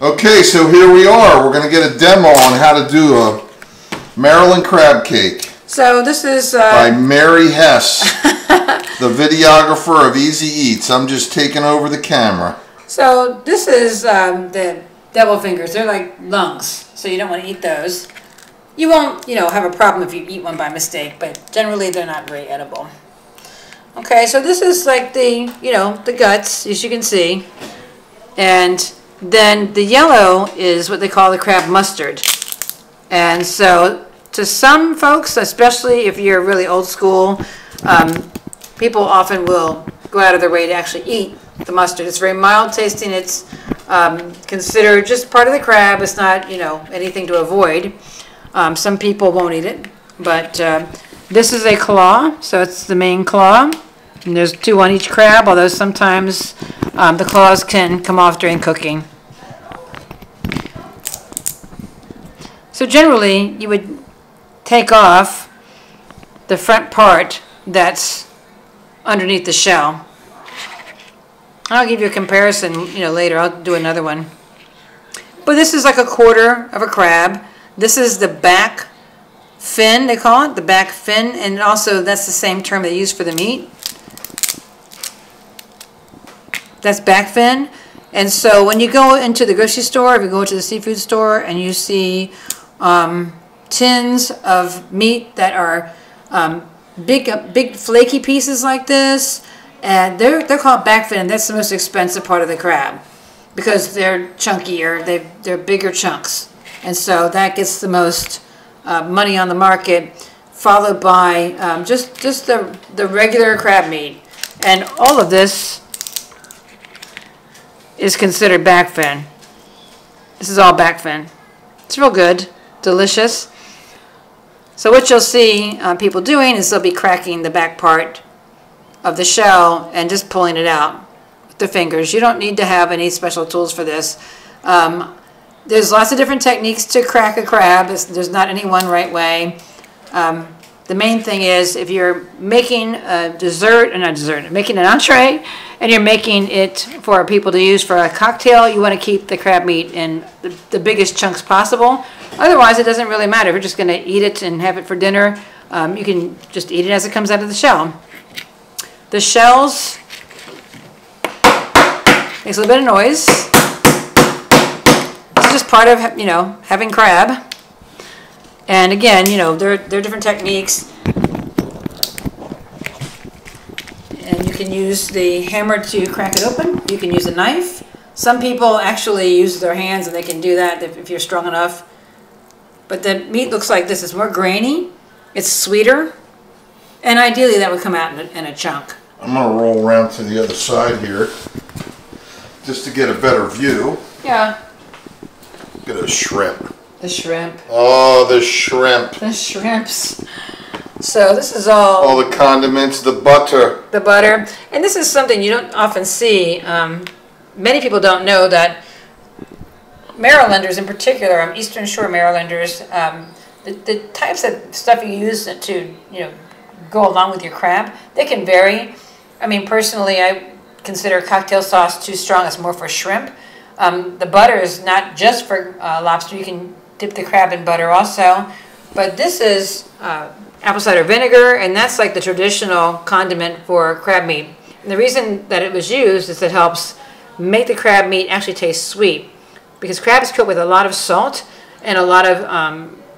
Okay, so here we are. We're going to get a demo on how to do a Maryland crab cake. So this is by Mary Hess, the videographer of Easy Eats. I'm just taking over the camera. So this is the devil fingers. They're like lungs, so you don't want to eat those. You won't, have a problem if you eat one by mistake, but generally they're not very edible. Okay, so this is like the, the guts, as you can see. And then the yellow is what they call the crab mustard. And so to some folks, especially if you're really old school, people often will go out of their way to actually eat the mustard. It's very mild tasting. It's considered just part of the crab. It's not, anything to avoid. Some people won't eat it, but this is a claw, so it's the main claw. And there's 2 on each crab, although sometimes the claws can come off during cooking. So generally, you would take off the front part that's underneath the shell. I'll give you a comparison, later. I'll do another one. But this is like a quarter of a crab. This is the back fin, they call it, the back fin, and also that's the same term they use for the meat. That's back fin. And so when you go into the grocery store, if you go to the seafood store and you see tins of meat that are big flaky pieces like this, and they're called back fin. That's the most expensive part of the crab because they're chunkier, they're bigger chunks, and so that gets the most money on the market, followed by just the regular crab meat. And all of this is considered back fin. This is all back fin. It's real good, delicious. So what you'll see people doing is they'll be cracking the back part of the shell and just pulling it out with their fingers. You don't need to have any special tools for this. There's lots of different techniques to crack a crab. There's not any one right way. The main thing is if you're making a making an entree and you're making it for people to use for a cocktail, you want to keep the crab meat in the biggest chunks possible. Otherwise, it doesn't really matter. If you're just going to eat it and have it for dinner, you can just eat it as it comes out of the shell. The shells makes a little bit of noise. This is just part of, having crab. And again, there are different techniques. And you can use the hammer to crack it open. You can use a knife. Some people actually use their hands and they can do that if you're strong enough. But the meat looks like this. It's more grainy. It's sweeter. And ideally that would come out in a chunk. I'm going to roll around to the other side here just to get a better view. Yeah. Look at a shrimp. The shrimp. Oh, the shrimp. The shrimps. So this is all the condiments, the butter. The butter. And this is something you don't often see. Many people don't know that Marylanders in particular, Eastern Shore Marylanders, the types of stuff you use to, go along with your crab, they can vary. I mean, personally, I consider cocktail sauce too strong. It's more for shrimp. The butter is not just for lobster. You can dip the crab in butter also. But this is apple cider vinegar, and that's like the traditional condiment for crab meat. And the reason that it was used is it helps make the crab meat actually taste sweet. Because crab is cooked with a lot of salt and a lot of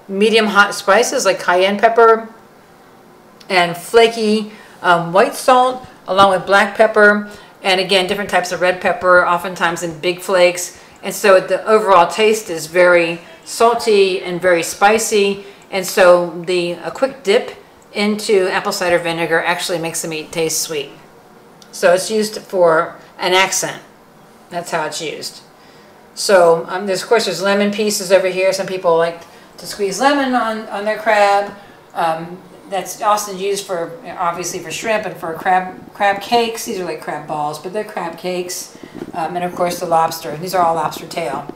medium hot spices like cayenne pepper and flaky white salt, along with black pepper, and again, different types of red pepper, oftentimes in big flakes. And so the overall taste is very salty and very spicy. And so a quick dip into apple cider vinegar actually makes the meat taste sweet. So it's used for an accent. That's how it's used. So of course there's lemon pieces over here. Some people like to squeeze lemon on their crab. That's also used for, obviously, for shrimp and for crab cakes. These are like crab balls, but they're crab cakes. And of course the lobster. These are all lobster tail.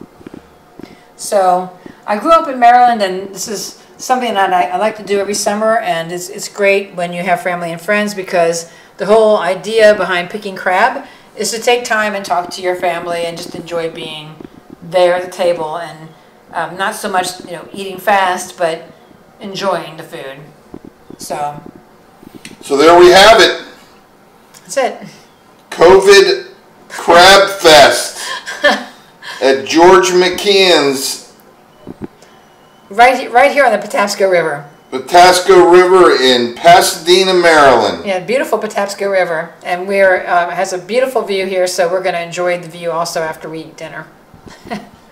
So I grew up in Maryland, and this is something that I like to do every summer, and it's great when you have family and friends, because the whole idea behind picking crab is to take time and talk to your family and just enjoy being there at the table, and not so much, you know, eating fast, but enjoying the food. So there we have it. that's it. COVID Crab Fest at George McKeon's. Right here on the Patapsco River. Patapsco River in Pasadena, Maryland. Yeah, beautiful Patapsco River, and we're has a beautiful view here, so we're going to enjoy the view also after we eat dinner.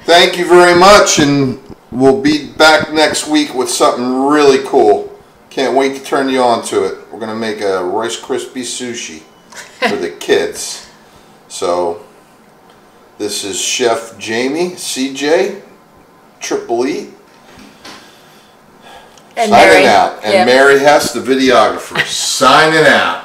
Thank you very much, and we'll be back next week with something really cool. Can't wait to turn you on to it. We're going to make a Rice Krispie sushi for the kids. So, this is Chef Jamie, CJ, Triple E. And signing Mary. out. And Yep. Mary Hess, the videographer, signing out.